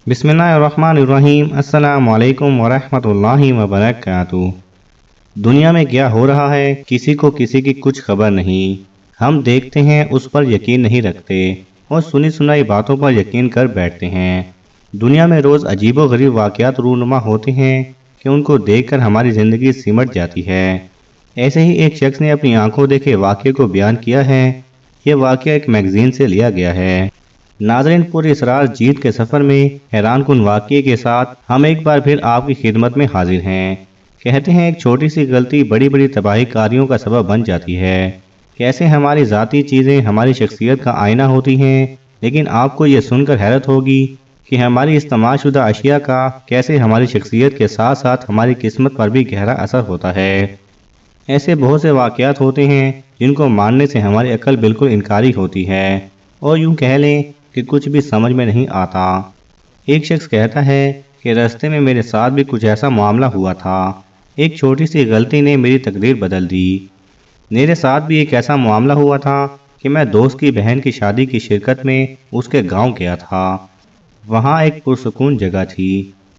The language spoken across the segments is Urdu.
بسم اللہ الرحمن الرحیم۔ السلام علیکم ورحمۃ اللہ وبرکاتہ۔ دنیا میں کیا ہو رہا ہے کسی کو کسی کی کچھ خبر نہیں۔ ہم دیکھتے ہیں اس پر یقین نہیں رکھتے اور سنی سنائی باتوں پر یقین کر بیٹھتے ہیں۔ دنیا میں روز عجیب و غریب واقعات رونما ہوتے ہیں کہ ان کو دیکھ کر ہماری زندگی سمٹ جاتی ہے۔ ایسے ہی ایک شخص نے اپنی آنکھوں دیکھے واقعے کو بیان کیا ہے۔ یہ واقعہ ایک میگزین سے لیا گیا ہے۔ ناظرین، پوری اسرار جیت کے سفر میں حیران کن واقعے کے ساتھ ہم ایک بار پھر آپ کی خدمت میں حاضر ہیں۔ کہتے ہیں ایک چھوٹی سی غلطی بڑی بڑی تباہی کاریوں کا سبب بن جاتی ہے۔ کیسے ہماری ذاتی چیزیں ہماری شخصیت کا آئینہ ہوتی ہیں، لیکن آپ کو یہ سن کر حیرت ہوگی کہ ہماری استعمال شدہ اشیاء کا کیسے ہماری شخصیت کے ساتھ ساتھ ہماری قسمت پر بھی گہرا اثر ہوتا ہے۔ ایسے بہت سے واقعات ہوتے ہیں جن کو ماننے سے ہماری عقل بالکل انکاری ہوتی ہے اور یوں کہہ لیں کہ کچھ بھی سمجھ میں نہیں آتا۔ ایک شخص کہتا ہے کہ راستے میں میرے ساتھ بھی کچھ ایسا معاملہ ہوا تھا۔ ایک چھوٹی سی غلطی نے میری تقدیر بدل دی۔ میرے ساتھ بھی ایک ایسا معاملہ ہوا تھا کہ میں دوست کی بہن کی شادی کی شرکت میں اس کے گاؤں گیا تھا۔ وہاں ایک پرسکون جگہ تھی۔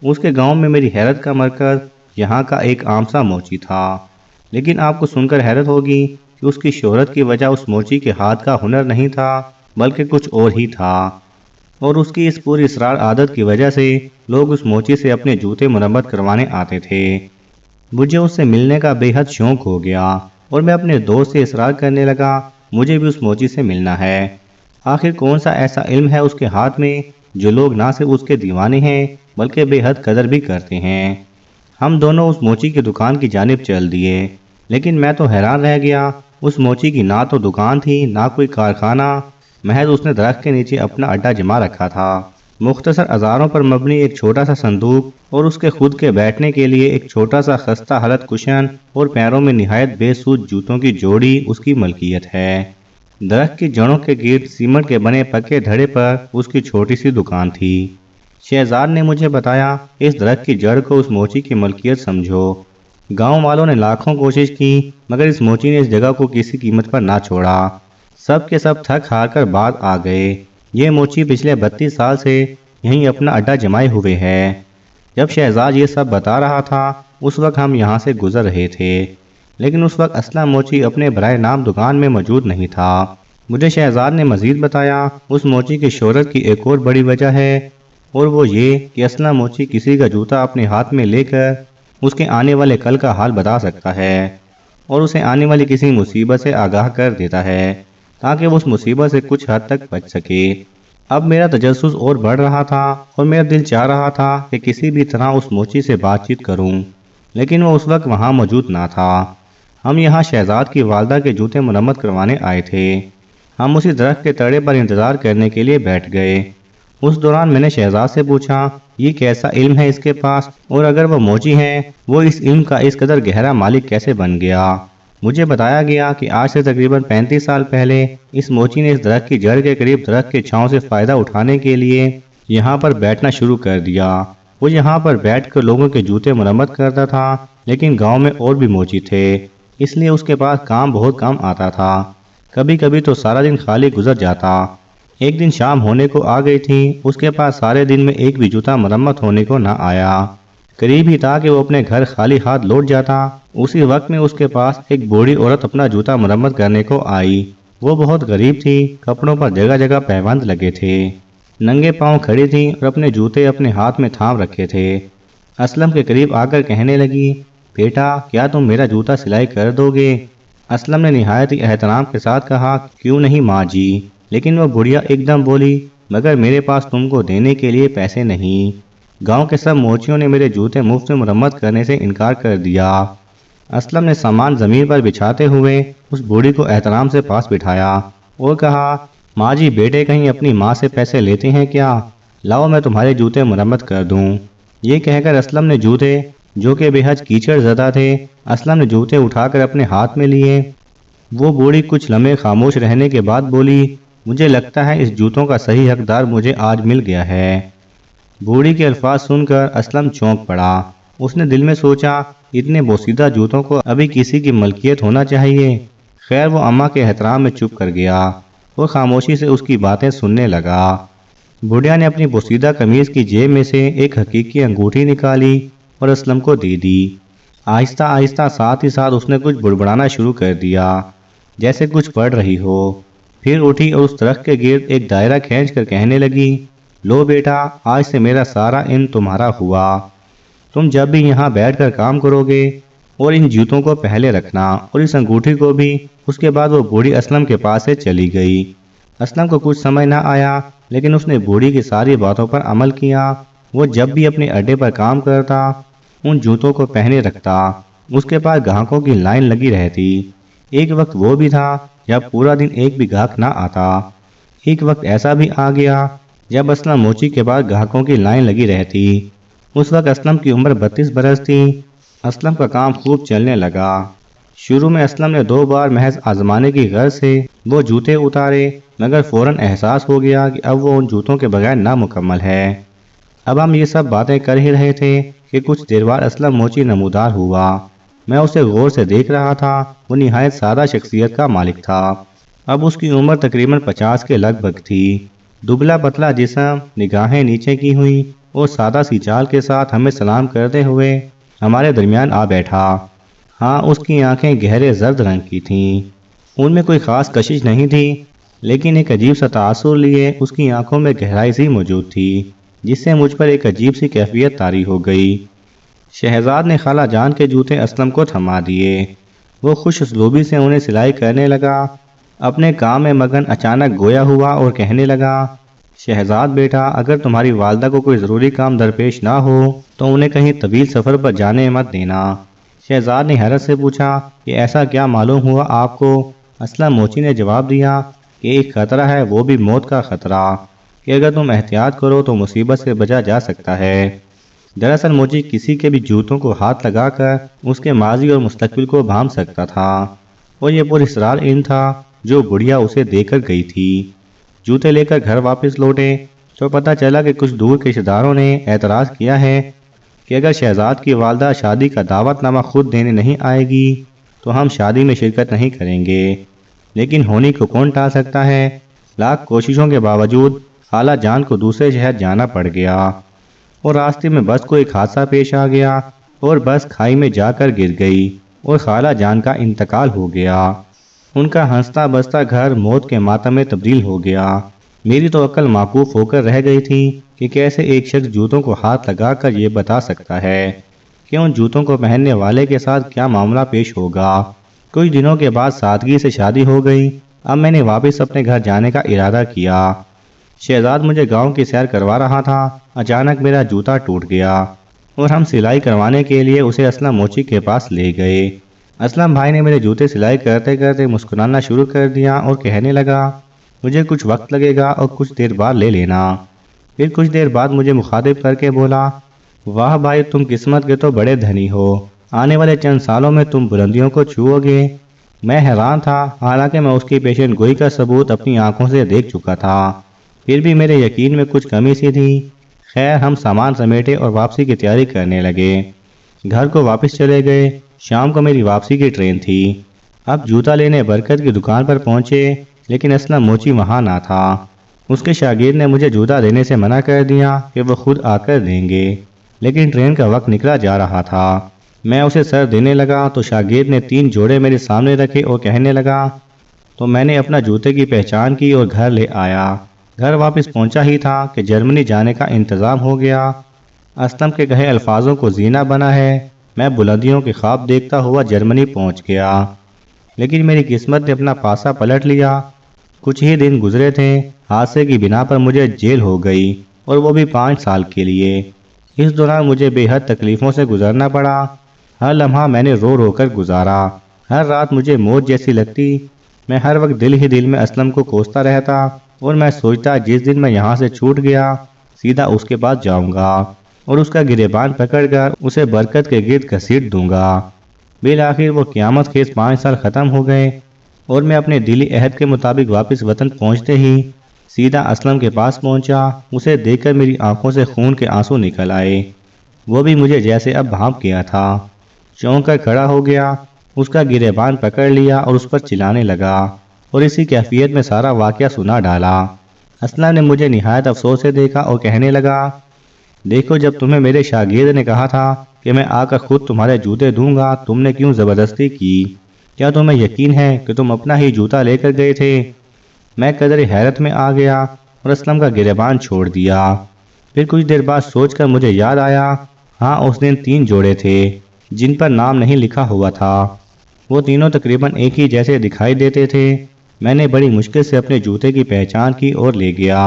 اس کے گاؤں میں میری حیرت کا مرکز یہاں کا ایک عام سا موچی تھا، لیکن آپ کو سن کر حیرت ہوگی کہ اس کی شہرت کی وجہ اس موچی کے ہاتھ کا ہنر نہیں تھا بلکہ کچھ اور ہی تھا، اور اس کی اس پوری اسرار عادت کی وجہ سے لوگ اس موچی سے اپنے جوتے مرمت کروانے آتے تھے۔ مجھے اس سے ملنے کا بے حد شوق ہو گیا اور میں اپنے دوست سے اصرار کرنے لگا مجھے بھی اس موچی سے ملنا ہے۔ آخر کون سا ایسا علم ہے اس کے ہاتھ میں جو لوگ نہ صرف اس کے دیوانے ہیں بلکہ بے حد قدر بھی کرتے ہیں۔ ہم دونوں اس موچی کی دکان کی جانب چل دیے، لیکن میں تو حیران رہ گیا۔ اس موچی کی نہ تو دکان تھی نہ کوئی کارخانہ، محض اس نے درخت کے نیچے اپنا اڈا جما رکھا تھا۔ مختصر اوزاروں پر مبنی ایک چھوٹا سا صندوق اور اس کے خود کے بیٹھنے کے لیے ایک چھوٹا سا خستہ حالت کشن اور پیروں میں نہایت بے سود جوتوں کی جوڑی اس کی ملکیت ہے۔ درخت کی جڑوں کے گرد سیمنٹ کے بنے پکے دھڑے پر اس کی چھوٹی سی دکان تھی۔ شہزاد نے مجھے بتایا اس درخت کی جڑ کو اس موچی کی ملکیت سمجھو۔ گاؤں والوں نے لاکھوں کوشش کی مگر اس موچی نے اس جگہ کو کسی قیمت پر نہ چھوڑا۔ سب کے سب تھک ہار کر بعد آ گئے۔ یہ موچی پچھلے 32 سال سے یہیں اپنا اڈا جمائے ہوئے ہے۔ جب شہزاد یہ سب بتا رہا تھا اس وقت ہم یہاں سے گزر رہے تھے، لیکن اس وقت اصلا موچی اپنے برائے نام دکان میں موجود نہیں تھا۔ مجھے شہزاد نے مزید بتایا اس موچی کی شہرت کی ایک اور بڑی وجہ ہے، اور وہ یہ کہ اصلا موچی کسی کا جوتا اپنے ہاتھ میں لے کر اس کے آنے والے کل کا حال بتا سکتا ہے اور اسے آنے والی کسی مصیبت سے آگاہ کر دیتا ہے تاکہ وہ اس مصیبت سے کچھ حد تک بچ سکے۔ اب میرا تجسس اور بڑھ رہا تھا اور میرا دل چاہ رہا تھا کہ کسی بھی طرح اس موچی سے بات چیت کروں، لیکن وہ اس وقت وہاں موجود نہ تھا۔ ہم یہاں شہزاد کی والدہ کے جوتے مرمت کروانے آئے تھے۔ ہم اسی درخت کے تڑے پر انتظار کرنے کے لیے بیٹھ گئے۔ اس دوران میں نے شہزاد سے پوچھا یہ کیسا علم ہے اس کے پاس، اور اگر وہ موچی ہے وہ اس علم کا اس قدر گہرا مالک کیسے بن گیا؟ مجھے بتایا گیا کہ آج سے تقریباً 35 سال پہلے اس موچی نے اس درخت کی جڑ کے قریب درخت کے چھاؤں سے فائدہ اٹھانے کے لیے یہاں پر بیٹھنا شروع کر دیا۔ وہ یہاں پر بیٹھ کر لوگوں کے جوتے مرمت کرتا تھا، لیکن گاؤں میں اور بھی موچی تھے، اس لیے اس کے پاس کام بہت کم آتا تھا۔ کبھی کبھی تو سارا دن خالی گزر جاتا۔ ایک دن شام ہونے کو آ گئی تھی، اس کے پاس سارے دن میں ایک بھی جوتا مرمت ہونے کو نہ آیا۔ قریب ہی تھا کہ وہ اپنے گھر خالی ہاتھ لوٹ جاتا۔ اسی وقت میں اس کے پاس ایک بوڑھی عورت اپنا جوتا مرمت کرنے کو آئی۔ وہ بہت غریب تھی، کپڑوں پر جگہ جگہ پیوند لگے تھے، ننگے پاؤں کھڑی تھی اور اپنے جوتے اپنے ہاتھ میں تھام رکھے تھے۔ اسلم کے قریب آ کر کہنے لگی، بیٹا کیا تم میرا جوتا سلائی کر دو گے؟ اسلم نے نہایت ہی احترام کے ساتھ کہا، کیوں نہیں ماں جی، لیکن وہ بڑھیا ایک دم بولی، مگر میرے پاس تم کو دینے کے لیے پیسے نہیں۔ گاؤں کے سب موچیوں نے میرے جوتے مفت میں مرمت کرنے سے انکار کر دیا۔ اسلم نے سامان زمین پر بچھاتے ہوئے اس بوڑھی کو احترام سے پاس بٹھایا اور کہا، ماں جی بیٹے کہیں اپنی ماں سے پیسے لیتے ہیں کیا؟ لاؤ میں تمہارے جوتے مرمت کر دوں۔ یہ کہہ کر اسلم نے جوتے جو کہ بے حد کیچڑ زدہ تھے، اسلم نے جوتے اٹھا کر اپنے ہاتھ میں لیے۔ وہ بوڑھی کچھ لمحے خاموش رہنے کے بعد بولی، مجھے لگتا ہے اس جوتوں کا صحیح حقدار مجھے آج مل گیا ہے۔ بوڑھی کے الفاظ سن کر اسلم چونک پڑا۔ اس نے دل میں سوچا، اتنے بوسیدہ جوتوں کو ابھی کسی کی ملکیت ہونا چاہیے۔ خیر وہ اماں کے احترام میں چپ کر گیا اور خاموشی سے اس کی باتیں سننے لگا۔ بڑھیا نے اپنی بوسیدہ قمیض کی جیب میں سے ایک حقیقی انگوٹھی نکالی اور اسلم کو دے دی۔ آہستہ آہستہ ساتھ ہی ساتھ اس نے کچھ بڑبڑانا شروع کر دیا، جیسے کچھ پڑھ رہی ہو۔ پھر اٹھی اور اس درخت کے گرد ایک دائرہ کھینچ کر کہنے لگی، لو بیٹا، آج سے میرا سارا علم تمہارا ہوا۔ تم جب بھی یہاں بیٹھ کر کام کرو گے اور ان جوتوں کو پہلے رکھنا اور اس انگوٹھی کو بھی۔ اس کے بعد وہ بوڑھی اسلم کے پاس سے چلی گئی۔ اسلم کو کچھ سمجھ نہ آیا، لیکن اس نے بوڑھی کی ساری باتوں پر عمل کیا۔ وہ جب بھی اپنے اڈے پر کام کرتا ان جوتوں کو پہنے رکھتا۔ اس کے پاس گاہکوں کی لائن لگی رہتی۔ ایک وقت وہ بھی تھا جب پورا دن ایک بھی گاہک نہ آتا۔ ایک وقت ایسا بھی آ گیا جب اسلم موچی کے پاس گاہکوں کی لائن لگی رہتی۔ اس وقت اسلم کی عمر 32 برس تھی۔ اسلم کا کام خوب چلنے لگا۔ شروع میں اسلم نے 2 بار محض آزمانے کی غرض سے وہ جوتے اتارے، مگر فوراً احساس ہو گیا کہ اب وہ ان جوتوں کے بغیر نامکمل ہے۔ اب ہم یہ سب باتیں کر ہی رہے تھے کہ کچھ دیر بعد اسلم موچی نمودار ہوا۔ میں اسے غور سے دیکھ رہا تھا۔ وہ نہایت سادہ شخصیت کا مالک تھا۔ اب اس کی عمر تقریباً 50 کے لگ بھگ تھی۔ دبلا پتلا جسم، نگاہیں نیچے کی ہوئی اور سادہ سی چال کے ساتھ ہمیں سلام کرتے ہوئے ہمارے درمیان آ بیٹھا۔ ہاں، اس کی آنکھیں گہرے زرد رنگ کی تھیں۔ ان میں کوئی خاص کشش نہیں تھی، لیکن ایک عجیب سا تاثر لیے اس کی آنکھوں میں گہرائی سی موجود تھی، جس سے مجھ پر ایک عجیب سی کیفیت طاری ہو گئی۔ شہزاد نے خالہ جان کے جوتے اسلم کو تھما دیے۔ وہ خوش اسلوبی سے انہیں سلائی کرنے لگا، اپنے کام میں مگن اچانک گویا ہوا اور کہنے لگا، شہزاد بیٹا، اگر تمہاری والدہ کو کوئی ضروری کام درپیش نہ ہو تو انہیں کہیں طویل سفر پر جانے مت دینا۔ شہزاد نے حیرت سے پوچھا کہ ایسا کیا معلوم ہوا آپ کو؟ اسلم موچی نے جواب دیا کہ ایک خطرہ ہے، وہ بھی موت کا خطرہ، کہ اگر تم احتیاط کرو تو مصیبت سے بچا جا سکتا ہے۔ دراصل موچی کسی کے بھی جوتوں کو ہاتھ لگا کر اس کے ماضی اور مستقبل کو بھانپ سکتا تھا، اور یہ پر اسرار علم تھا جو بڑھیا اسے دے کر گئی تھی۔ جوتے لے کر گھر واپس لوٹے تو پتہ چلا کہ کچھ دور کے رشتہ داروں نے اعتراض کیا ہے کہ اگر شہزاد کی والدہ شادی کا دعوت نامہ خود دینے نہیں آئے گی تو ہم شادی میں شرکت نہیں کریں گے۔ لیکن ہونی کو کون ٹال سکتا ہے؟ لاکھ کوششوں کے باوجود خالہ جان کو دوسرے شہر جانا پڑ گیا، اور راستے میں بس کو ایک حادثہ پیش آ گیا اور بس کھائی میں جا کر گر گئی اور خالہ جان کا انتقال ہو گیا۔ ان کا ہنستا بستا گھر موت کے ماتم میں تبدیل ہو گیا۔ میری تو عقل معکوف ہو کر رہ گئی تھی کہ کیسے ایک شخص جوتوں کو ہاتھ لگا کر یہ بتا سکتا ہے کہ ان جوتوں کو پہننے والے کے ساتھ کیا معاملہ پیش ہوگا۔ کچھ دنوں کے بعد سادگی سے شادی ہو گئی۔ اب میں نے واپس اپنے گھر جانے کا ارادہ کیا۔ شہزاد مجھے گاؤں کی سیر کروا رہا تھا۔ اچانک میرا جوتا ٹوٹ گیا اور ہم سلائی کروانے کے لیے اسے اسلم موچی کے پاس لے گئے۔ اسلم بھائی نے میرے جوتے سلائی کرتے کرتے مسکرانا شروع کر دیا اور کہنے لگا، مجھے کچھ وقت لگے گا اور کچھ دیر بعد لے لینا۔ پھر کچھ دیر بعد مجھے مخاطب کر کے بولا، واہ بھائی، تم قسمت کے تو بڑے دھنی ہو، آنے والے چند سالوں میں تم بلندیوں کو چھوؤ گے۔ میں حیران تھا، حالانکہ میں اس کی پیشن گوئی کا ثبوت اپنی آنکھوں سے دیکھ چکا تھا، پھر بھی میرے یقین میں کچھ کمی سی تھی۔ خیر، ہم سامان سمیٹے اور واپسی کی تیاری کرنے لگے۔ گھر کو واپس چلے گئے۔ شام کو میری واپسی کی ٹرین تھی۔ اب جوتا لینے برکت کی دکان پر پہنچے، لیکن اسلم موچی وہاں نہ تھا۔ اس کے شاگرد نے مجھے جوتا دینے سے منع کر دیا کہ وہ خود آ کر دیں گے، لیکن ٹرین کا وقت نکلا جا رہا تھا۔ میں اسے سر دینے لگا تو شاگرد نے 3 جوڑے میرے سامنے رکھے اور کہنے لگا، تو میں نے اپنا جوتے کی پہچان کی اور گھر لے آیا۔ گھر واپس پہنچا ہی تھا کہ جرمنی جانے کا انتظام ہو گیا۔ اسلم کے کہے الفاظوں کو زینہ بنا ہے، میں بلندیوں کے خواب دیکھتا ہوا جرمنی پہنچ گیا، لیکن میری قسمت نے اپنا پاسا پلٹ لیا۔ کچھ ہی دن گزرے تھے، حادثے کی بنا پر مجھے جیل ہو گئی، اور وہ بھی 5 سال کے لیے۔ اس دوران مجھے بے حد تکلیفوں سے گزرنا پڑا۔ ہر لمحہ میں نے رو رو کر گزارا۔ ہر رات مجھے موت جیسی لگتی۔ میں ہر وقت دل ہی دل میں اسلم کو کوستا رہتا، اور میں سوچتا جس دن میں یہاں سے چھوٹ گیا سیدھا اس کے پاس جاؤں گا اور اس کا گریبان پکڑ کر اسے برکت کے گرد گھسیٹ دوں گا۔ بالآخر وہ قیامت خیز 5 سال ختم ہو گئے، اور میں اپنے دلی عہد کے مطابق واپس وطن پہنچتے ہی سیدھا اسلم کے پاس پہنچا۔ اسے دیکھ کر میری آنکھوں سے خون کے آنسو نکل آئے۔ وہ بھی مجھے جیسے اب بھانپ گیا تھا۔ چونک کر کھڑا ہو گیا، اس کا گریبان پکڑ لیا اور اس پر چلانے لگا، اور اسی کیفیت میں سارا واقعہ سنا ڈالا۔ اسلم نے مجھے نہایت افسوس سے دیکھا اور کہنے لگا، دیکھو جب تمہیں میرے شاگرد نے کہا تھا کہ میں آ کر خود تمہارے جوتے دوں گا، تم نے کیوں زبردستی کی؟ کیا تمہیں یقین ہے کہ تم اپنا ہی جوتا لے کر گئے تھے؟ میں قدر حیرت میں آ گیا اور اسلم کا گریبان چھوڑ دیا۔ پھر کچھ دیر بعد سوچ کر مجھے یاد آیا، ہاں اس دن 3 جوڑے تھے جن پر نام نہیں لکھا ہوا تھا۔ وہ تینوں تقریباً ایک ہی جیسے دکھائی دیتے تھے۔ میں نے بڑی مشکل سے اپنے جوتے کی پہچان کی اور لے گیا۔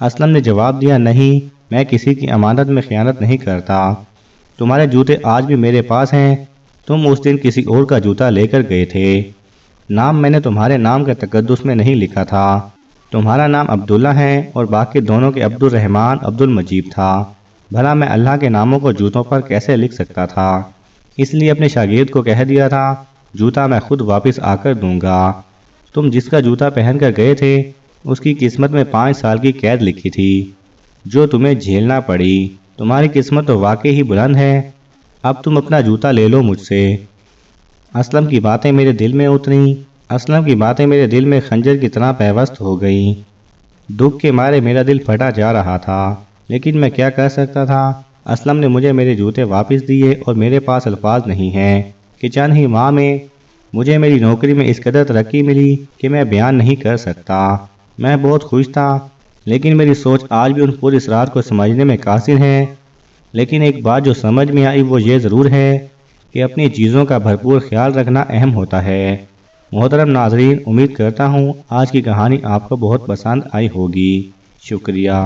اسلم نے جواب دیا، نہیں، میں کسی کی امانت میں خیانت نہیں کرتا۔ تمہارے جوتے آج بھی میرے پاس ہیں۔ تم اس دن کسی اور کا جوتا لے کر گئے تھے۔ نام میں نے تمہارے نام کے تقدس میں نہیں لکھا تھا۔ تمہارا نام عبداللہ ہے اور باقی دونوں کے عبد الرحمن عبد المجید تھا۔ بھلا میں اللہ کے ناموں کو جوتوں پر کیسے لکھ سکتا تھا؟ اس لیے اپنے شاگرد کو کہہ دیا تھا، جوتا میں خود واپس آ کر دوں گا۔ تم جس کا جوتا پہن کر گئے تھے اس کی قسمت میں 5 سال کی قید لکھی تھی جو تمہیں جھیلنا پڑی۔ تمہاری قسمت تو واقعی ہی بلند ہے۔ اب تم اپنا جوتا لے لو مجھ سے۔ اسلم کی باتیں میرے دل میں اتریں۔ اسلم کی باتیں میرے دل میں خنجر کی طرح پیوست ہو گئیں۔ دکھ کے مارے میرا دل پھٹا جا رہا تھا، لیکن میں کیا کر سکتا تھا؟ اسلم نے مجھے میرے جوتے واپس دیے اور میرے پاس الفاظ نہیں ہیں کہ چند ہی ماہ میں مجھے میری نوکری میں اس قدر ترقی ملی کہ میں بیان نہیں کر سکتا۔ میں بہت خوش تھا، لیکن میری سوچ آج بھی ان پر اسرار کو سمجھنے میں قاصر ہے۔ لیکن ایک بات جو سمجھ میں آئی وہ یہ ضرور ہے کہ اپنی چیزوں کا بھرپور خیال رکھنا اہم ہوتا ہے۔ محترم ناظرین، امید کرتا ہوں آج کی کہانی آپ کو بہت پسند آئی ہوگی۔ شکریہ۔